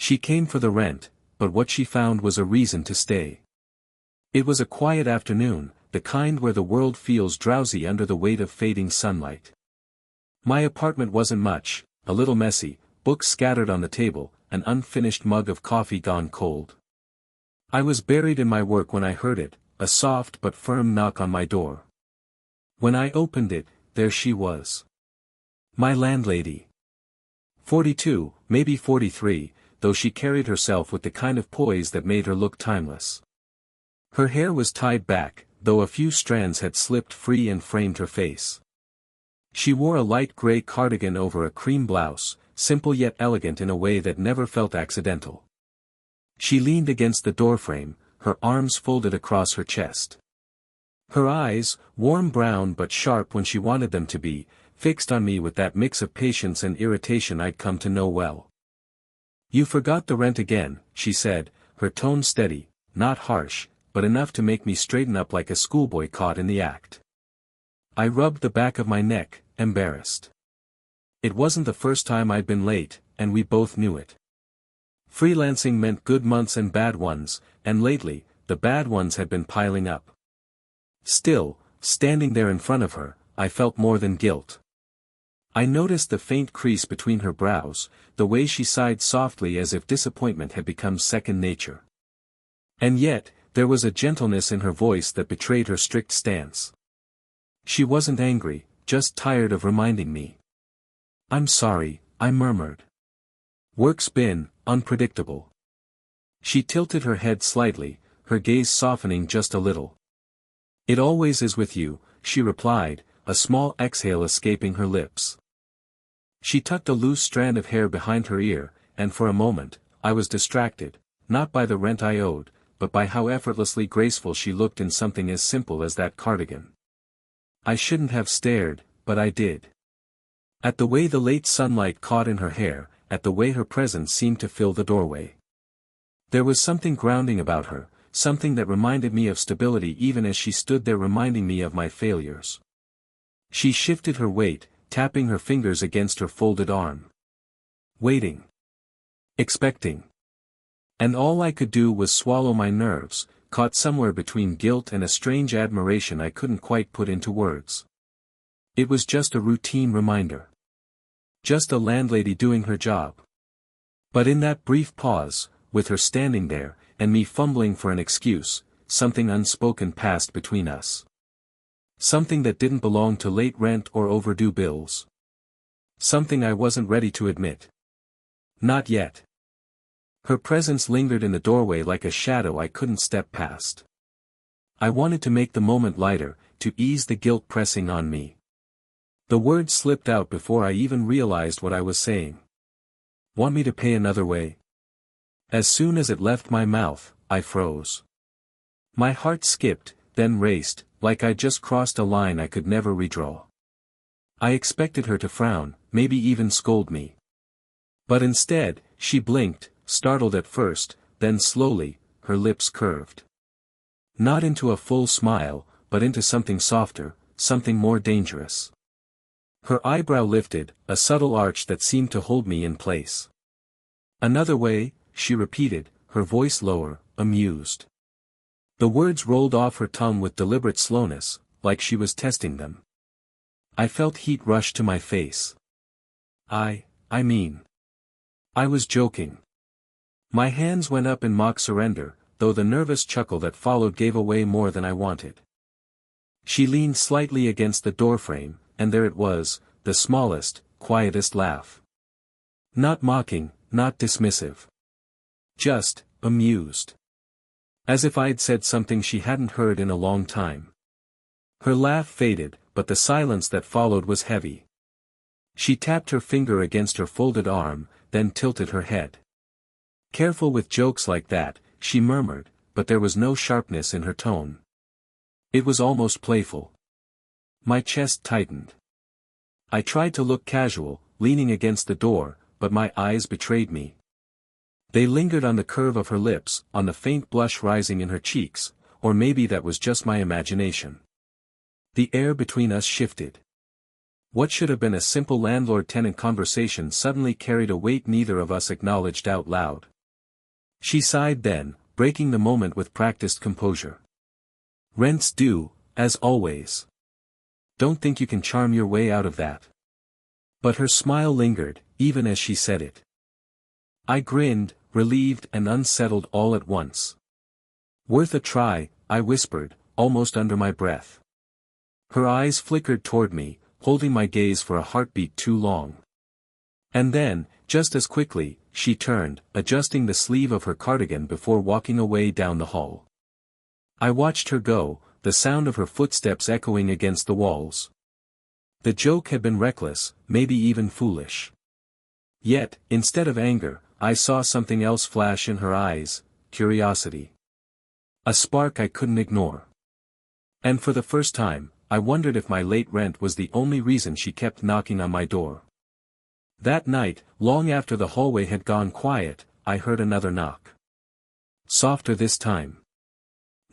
She came for the rent, but what she found was a reason to stay. It was a quiet afternoon, the kind where the world feels drowsy under the weight of fading sunlight. My apartment wasn't much, a little messy, books scattered on the table, an unfinished mug of coffee gone cold. I was buried in my work when I heard it, a soft but firm knock on my door. When I opened it, there she was. My landlady. 42, maybe 43, though she carried herself with the kind of poise that made her look timeless. Her hair was tied back, though a few strands had slipped free and framed her face. She wore a light gray cardigan over a cream blouse, simple yet elegant in a way that never felt accidental. She leaned against the doorframe, her arms folded across her chest. Her eyes, warm brown but sharp when she wanted them to be, fixed on me with that mix of patience and irritation I'd come to know well. "You forgot the rent again," she said, her tone steady, not harsh, but enough to make me straighten up like a schoolboy caught in the act. I rubbed the back of my neck, embarrassed. It wasn't the first time I'd been late, and we both knew it. Freelancing meant good months and bad ones, and lately, the bad ones had been piling up. Still, standing there in front of her, I felt more than guilt. I noticed the faint crease between her brows, the way she sighed softly as if disappointment had become second nature. And yet, there was a gentleness in her voice that betrayed her strict stance. She wasn't angry, just tired of reminding me. "I'm sorry," I murmured. "Work's been unpredictable." She tilted her head slightly, her gaze softening just a little. "It always is with you," she replied, a small exhale escaping her lips. She tucked a loose strand of hair behind her ear, and for a moment, I was distracted, not by the rent I owed, but by how effortlessly graceful she looked in something as simple as that cardigan. I shouldn't have stared, but I did. At the way the late sunlight caught in her hair, at the way her presence seemed to fill the doorway. There was something grounding about her, something that reminded me of stability even as she stood there reminding me of my failures. She shifted her weight, tapping her fingers against her folded arm. Waiting. Expecting. And all I could do was swallow my nerves, caught somewhere between guilt and a strange admiration I couldn't quite put into words. It was just a routine reminder. Just a landlady doing her job. But in that brief pause, with her standing there, and me fumbling for an excuse, something unspoken passed between us. Something that didn't belong to late rent or overdue bills. Something I wasn't ready to admit. Not yet. Her presence lingered in the doorway like a shadow I couldn't step past. I wanted to make the moment lighter, to ease the guilt pressing on me. The words slipped out before I even realized what I was saying. "Want me to pay another way?" As soon as it left my mouth, I froze. My heart skipped, then raced, like I'd just crossed a line I could never redraw. I expected her to frown, maybe even scold me. But instead, she blinked, startled at first, then slowly, her lips curved. Not into a full smile, but into something softer, something more dangerous. Her eyebrow lifted, a subtle arch that seemed to hold me in place. "Another way," she repeated, her voice lower, amused. The words rolled off her tongue with deliberate slowness, like she was testing them. I felt heat rush to my face. I mean. I was joking. My hands went up in mock surrender, though the nervous chuckle that followed gave away more than I wanted. She leaned slightly against the doorframe, and there it was, the smallest, quietest laugh. Not mocking, not dismissive. Just, amused. As if I'd said something she hadn't heard in a long time. Her laugh faded, but the silence that followed was heavy. She tapped her finger against her folded arm, then tilted her head. "Careful with jokes like that," she murmured, but there was no sharpness in her tone. It was almost playful. My chest tightened. I tried to look casual, leaning against the door, but my eyes betrayed me. They lingered on the curve of her lips, on the faint blush rising in her cheeks, or maybe that was just my imagination. The air between us shifted. What should have been a simple landlord-tenant conversation suddenly carried a weight neither of us acknowledged out loud. She sighed then, breaking the moment with practiced composure. "Rent's due, as always. Don't think you can charm your way out of that." But her smile lingered, even as she said it. I grinned, relieved and unsettled all at once. "Worth a try," I whispered, almost under my breath. Her eyes flickered toward me, holding my gaze for a heartbeat too long. And then, just as quickly, she turned, adjusting the sleeve of her cardigan before walking away down the hall. I watched her go, the sound of her footsteps echoing against the walls. The joke had been reckless, maybe even foolish. Yet, instead of anger, I saw something else flash in her eyes: curiosity. A spark I couldn't ignore. And for the first time, I wondered if my late rent was the only reason she kept knocking on my door. That night, long after the hallway had gone quiet, I heard another knock. Softer this time.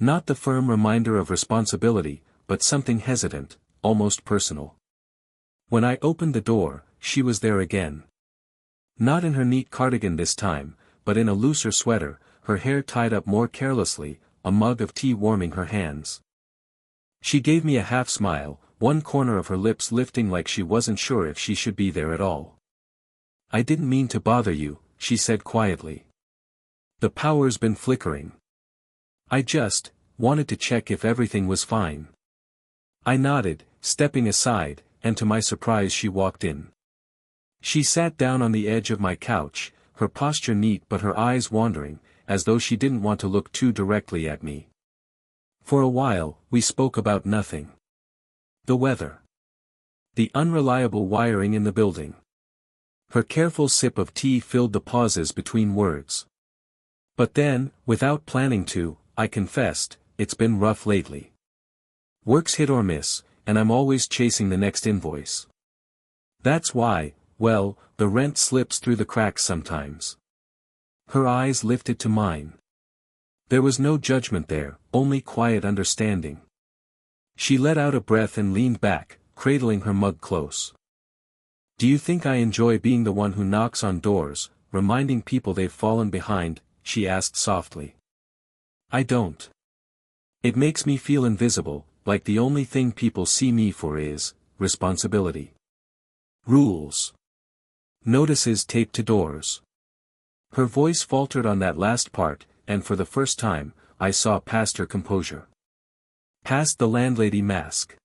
Not the firm reminder of responsibility, but something hesitant, almost personal. When I opened the door, she was there again. Not in her neat cardigan this time, but in a looser sweater, her hair tied up more carelessly, a mug of tea warming her hands. She gave me a half smile, one corner of her lips lifting like she wasn't sure if she should be there at all. "I didn't mean to bother you," she said quietly. "The power's been flickering. I just wanted to check if everything was fine." I nodded, stepping aside, and to my surprise she walked in. She sat down on the edge of my couch, her posture neat but her eyes wandering, as though she didn't want to look too directly at me. For a while, we spoke about nothing. The weather. The unreliable wiring in the building. Her careful sip of tea filled the pauses between words. But then, without planning to, I confessed, "It's been rough lately. Work's hit or miss, and I'm always chasing the next invoice. That's why, well, the rent slips through the cracks sometimes." Her eyes lifted to mine. There was no judgment there, only quiet understanding. She let out a breath and leaned back, cradling her mug close. "Do you think I enjoy being the one who knocks on doors, reminding people they've fallen behind?" she asked softly. "I don't. It makes me feel invisible, like the only thing people see me for is responsibility. Rules. Notices taped to doors." Her voice faltered on that last part, and for the first time, I saw past her composure. Past the landlady mask.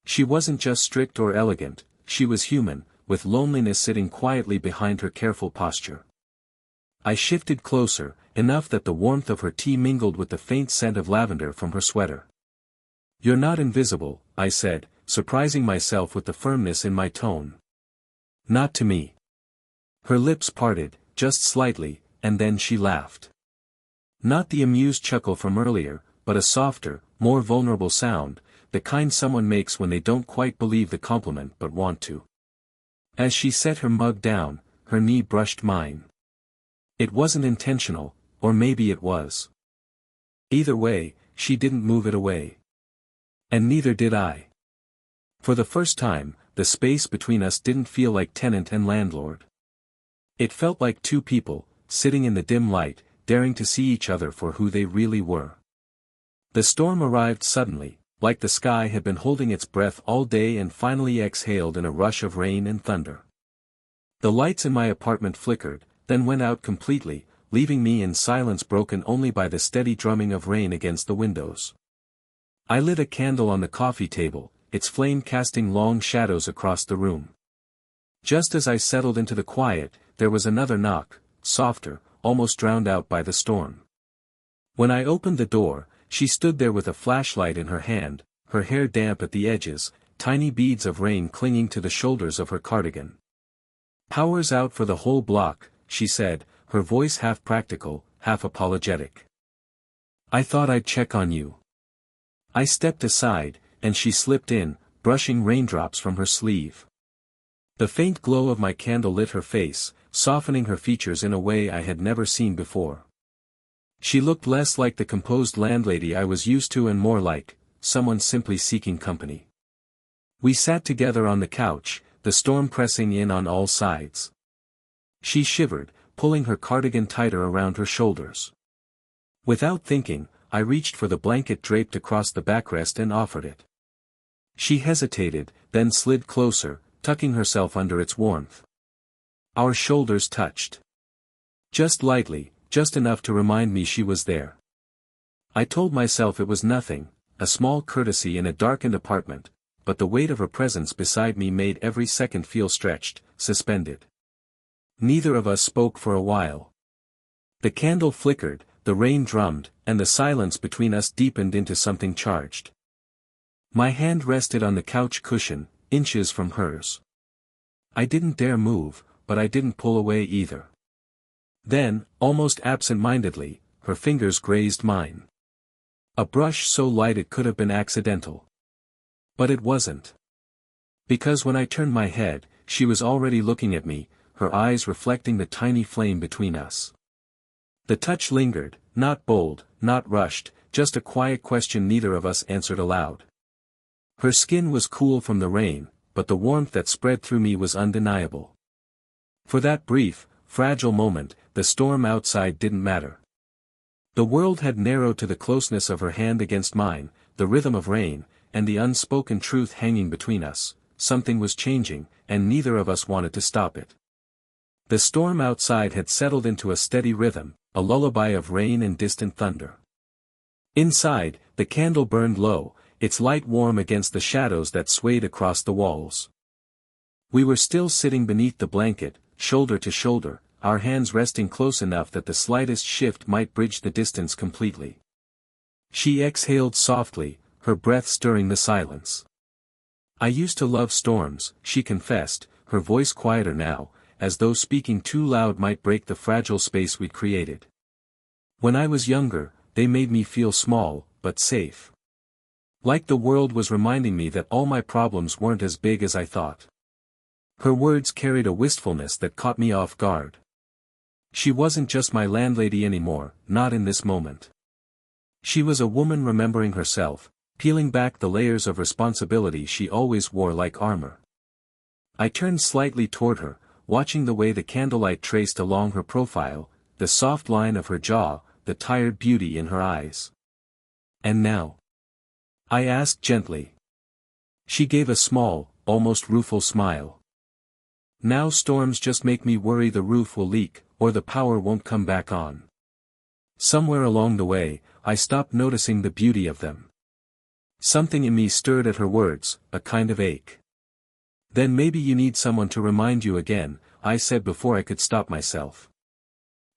She wasn't just strict or elegant, she was human, with loneliness sitting quietly behind her careful posture. I shifted closer, enough that the warmth of her tea mingled with the faint scent of lavender from her sweater. "You're not invisible," I said, surprising myself with the firmness in my tone. "Not to me." Her lips parted, just slightly, and then she laughed. Not the amused chuckle from earlier, but a softer, more vulnerable sound, the kind someone makes when they don't quite believe the compliment but want to. As she set her mug down, her knee brushed mine. It wasn't intentional, or maybe it was. Either way, she didn't move it away. And neither did I. For the first time, the space between us didn't feel like tenant and landlord. It felt like two people, sitting in the dim light, daring to see each other for who they really were. The storm arrived suddenly, like the sky had been holding its breath all day and finally exhaled in a rush of rain and thunder. The lights in my apartment flickered, then went out completely, leaving me in silence broken only by the steady drumming of rain against the windows. I lit a candle on the coffee table, its flame casting long shadows across the room. Just as I settled into the quiet, there was another knock, softer, almost drowned out by the storm. When I opened the door, she stood there with a flashlight in her hand, her hair damp at the edges, tiny beads of rain clinging to the shoulders of her cardigan. "Power's out for the whole block," she said, her voice half practical, half apologetic. "I thought I'd check on you." I stepped aside, and she slipped in, brushing raindrops from her sleeve. The faint glow of my candle lit her face, softening her features in a way I had never seen before. She looked less like the composed landlady I was used to and more like someone simply seeking company. We sat together on the couch, the storm pressing in on all sides. She shivered, pulling her cardigan tighter around her shoulders. Without thinking, I reached for the blanket draped across the backrest and offered it. She hesitated, then slid closer, tucking herself under its warmth. Our shoulders touched. Just lightly, just enough to remind me she was there. I told myself it was nothing, a small courtesy in a darkened apartment, but the weight of her presence beside me made every second feel stretched, suspended. Neither of us spoke for a while. The candle flickered, the rain drummed, and the silence between us deepened into something charged. My hand rested on the couch cushion, inches from hers. I didn't dare move, but I didn't pull away either. Then, almost absent-mindedly, her fingers grazed mine. A brush so light it could have been accidental. But it wasn't. Because when I turned my head, she was already looking at me, her eyes reflecting the tiny flame between us. The touch lingered, not bold, not rushed, just a quiet question neither of us answered aloud. Her skin was cool from the rain, but the warmth that spread through me was undeniable. For that brief, fragile moment, the storm outside didn't matter. The world had narrowed to the closeness of her hand against mine, the rhythm of rain, and the unspoken truth hanging between us. Something was changing, and neither of us wanted to stop it. The storm outside had settled into a steady rhythm, a lullaby of rain and distant thunder. Inside, the candle burned low, its light warm against the shadows that swayed across the walls. We were still sitting beneath the blanket, shoulder to shoulder, our hands resting close enough that the slightest shift might bridge the distance completely. She exhaled softly, her breath stirring the silence. I used to love storms, she confessed, her voice quieter now, as though speaking too loud might break the fragile space we'd created. When I was younger, they made me feel small, but safe. Like the world was reminding me that all my problems weren't as big as I thought. Her words carried a wistfulness that caught me off guard. She wasn't just my landlady anymore, not in this moment. She was a woman remembering herself, peeling back the layers of responsibility she always wore like armor. I turned slightly toward her, watching the way the candlelight traced along her profile, the soft line of her jaw, the tired beauty in her eyes. "And now?" I asked gently. She gave a small, almost rueful smile. "Now storms just make me worry the roof will leak, or the power won't come back on." Somewhere along the way, I stopped noticing the beauty of them. Something in me stirred at her words, a kind of ache. "Then maybe you need someone to remind you again," I said before I could stop myself.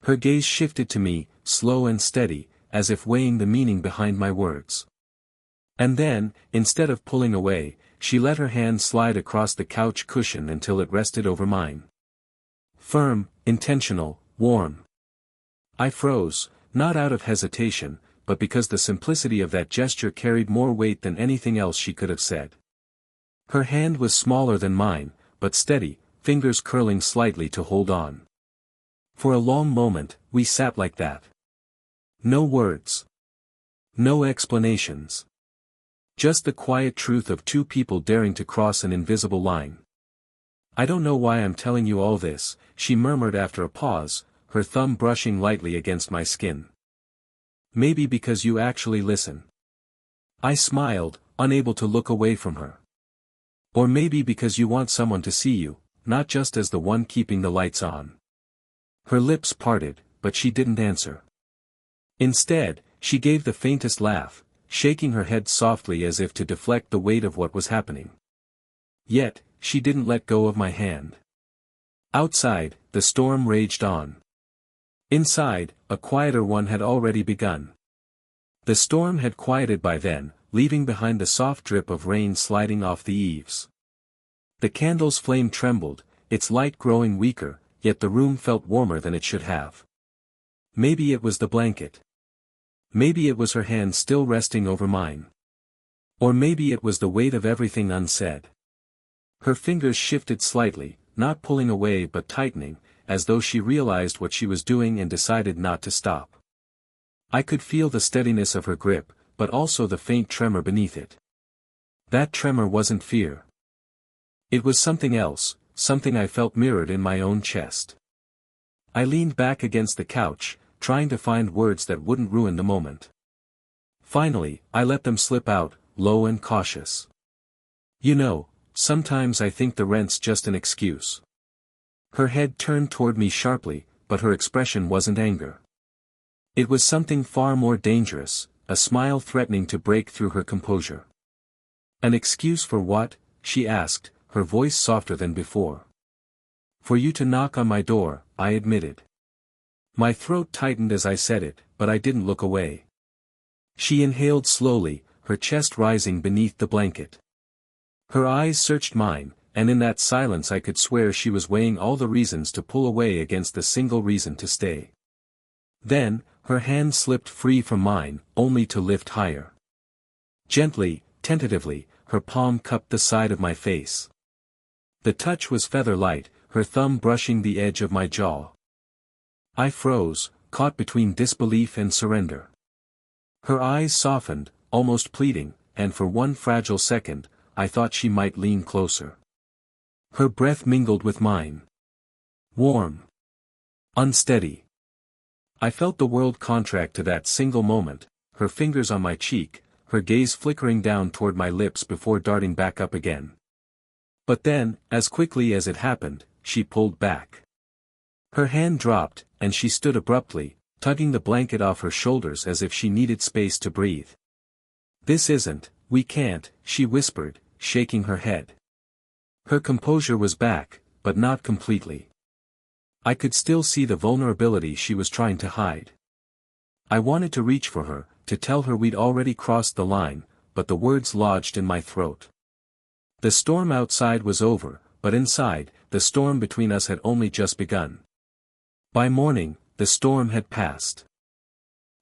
Her gaze shifted to me, slow and steady, as if weighing the meaning behind my words. And then, instead of pulling away, she let her hand slide across the couch cushion until it rested over mine. Firm, intentional, warm. I froze, not out of hesitation, but because the simplicity of that gesture carried more weight than anything else she could have said. Her hand was smaller than mine, but steady, fingers curling slightly to hold on. For a long moment, we sat like that. No words. No explanations. Just the quiet truth of two people daring to cross an invisible line. "I don't know why I'm telling you all this," she murmured after a pause, her thumb brushing lightly against my skin. "Maybe because you actually listen." I smiled, unable to look away from her. "Or maybe because you want someone to see you, not just as the one keeping the lights on." Her lips parted, but she didn't answer. Instead, she gave the faintest laugh, shaking her head softly as if to deflect the weight of what was happening. Yet, she didn't let go of my hand. Outside, the storm raged on. Inside, a quieter one had already begun. The storm had quieted by then, leaving behind the soft drip of rain sliding off the eaves. The candle's flame trembled, its light growing weaker, yet the room felt warmer than it should have. Maybe it was the blanket. Maybe it was her hand still resting over mine. Or maybe it was the weight of everything unsaid. Her fingers shifted slightly, not pulling away but tightening, as though she realized what she was doing and decided not to stop. I could feel the steadiness of her grip, but also the faint tremor beneath it. That tremor wasn't fear. It was something else, something I felt mirrored in my own chest. I leaned back against the couch, trying to find words that wouldn't ruin the moment. Finally, I let them slip out, low and cautious. You know, sometimes I think the rent's just an excuse. Her head turned toward me sharply, but her expression wasn't anger. It was something far more dangerous, a smile threatening to break through her composure. An excuse for what? She asked, her voice softer than before. For you to knock on my door, I admitted. My throat tightened as I said it, but I didn't look away. She inhaled slowly, her chest rising beneath the blanket. Her eyes searched mine, and in that silence I could swear she was weighing all the reasons to pull away against the single reason to stay. Then, her hand slipped free from mine, only to lift higher. Gently, tentatively, her palm cupped the side of my face. The touch was feather-light, her thumb brushing the edge of my jaw. I froze, caught between disbelief and surrender. Her eyes softened, almost pleading, and for one fragile second, I thought she might lean closer. Her breath mingled with mine. Warm. Unsteady. I felt the world contract to that single moment, her fingers on my cheek, her gaze flickering down toward my lips before darting back up again. But then, as quickly as it happened, she pulled back. Her hand dropped, and she stood abruptly, tugging the blanket off her shoulders as if she needed space to breathe. We can't, she whispered, shaking her head. Her composure was back, but not completely. I could still see the vulnerability she was trying to hide. I wanted to reach for her, to tell her we'd already crossed the line, but the words lodged in my throat. The storm outside was over, but inside, the storm between us had only just begun. By morning, the storm had passed.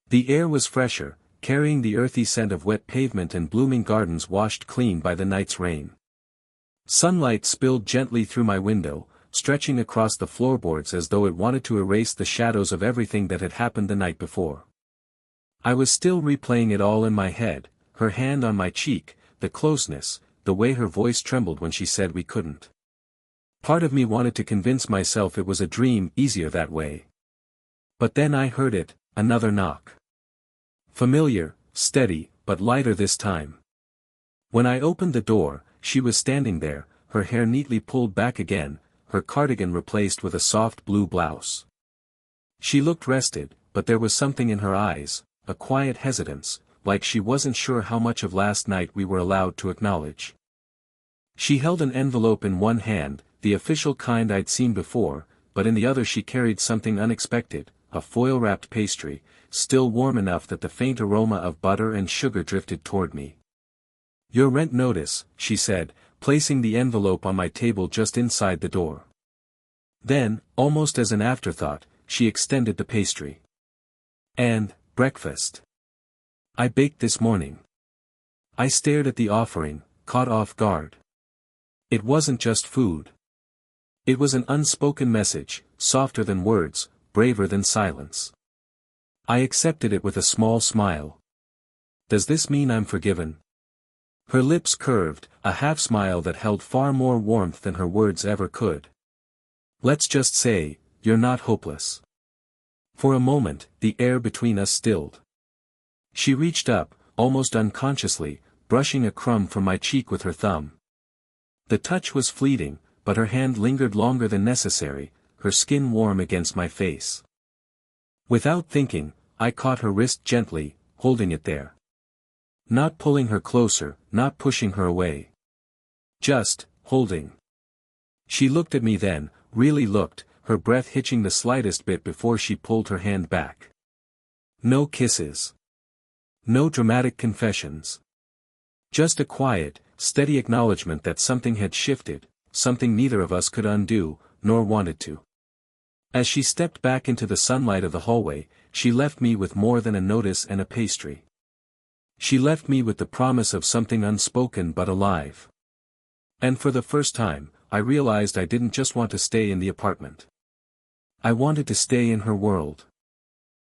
The air was fresher, carrying the earthy scent of wet pavement and blooming gardens washed clean by the night's rain. Sunlight spilled gently through my window, stretching across the floorboards as though it wanted to erase the shadows of everything that had happened the night before. I was still replaying it all in my head, her hand on my cheek, the closeness, the way her voice trembled when she said we couldn't. Part of me wanted to convince myself it was a dream, easier that way. But then I heard it, another knock. Familiar, steady, but lighter this time. When I opened the door, she was standing there, her hair neatly pulled back again, her cardigan replaced with a soft blue blouse. She looked rested, but there was something in her eyes, a quiet hesitance, like she wasn't sure how much of last night we were allowed to acknowledge. She held an envelope in one hand, the official kind I'd seen before, but in the other she carried something unexpected, a foil-wrapped pastry, still warm enough that the faint aroma of butter and sugar drifted toward me. Your rent notice, she said, placing the envelope on my table just inside the door. Then, almost as an afterthought, she extended the pastry. And, breakfast. I baked this morning. I stared at the offering, caught off guard. It wasn't just food. It was an unspoken message, softer than words, braver than silence. I accepted it with a small smile. Does this mean I'm forgiven? Her lips curved, a half-smile that held far more warmth than her words ever could. Let's just say, you're not hopeless. For a moment, the air between us stilled. She reached up, almost unconsciously, brushing a crumb from my cheek with her thumb. The touch was fleeting, but her hand lingered longer than necessary, her skin warm against my face. Without thinking, I caught her wrist gently, holding it there. Not pulling her closer, not pushing her away. Just, holding. She looked at me then, really looked, her breath hitching the slightest bit before she pulled her hand back. No kisses. No dramatic confessions. Just a quiet, steady acknowledgement that something had shifted, something neither of us could undo, nor wanted to. As she stepped back into the sunlight of the hallway, she left me with more than a notice and a pastry. She left me with the promise of something unspoken but alive. And for the first time, I realized I didn't just want to stay in the apartment. I wanted to stay in her world.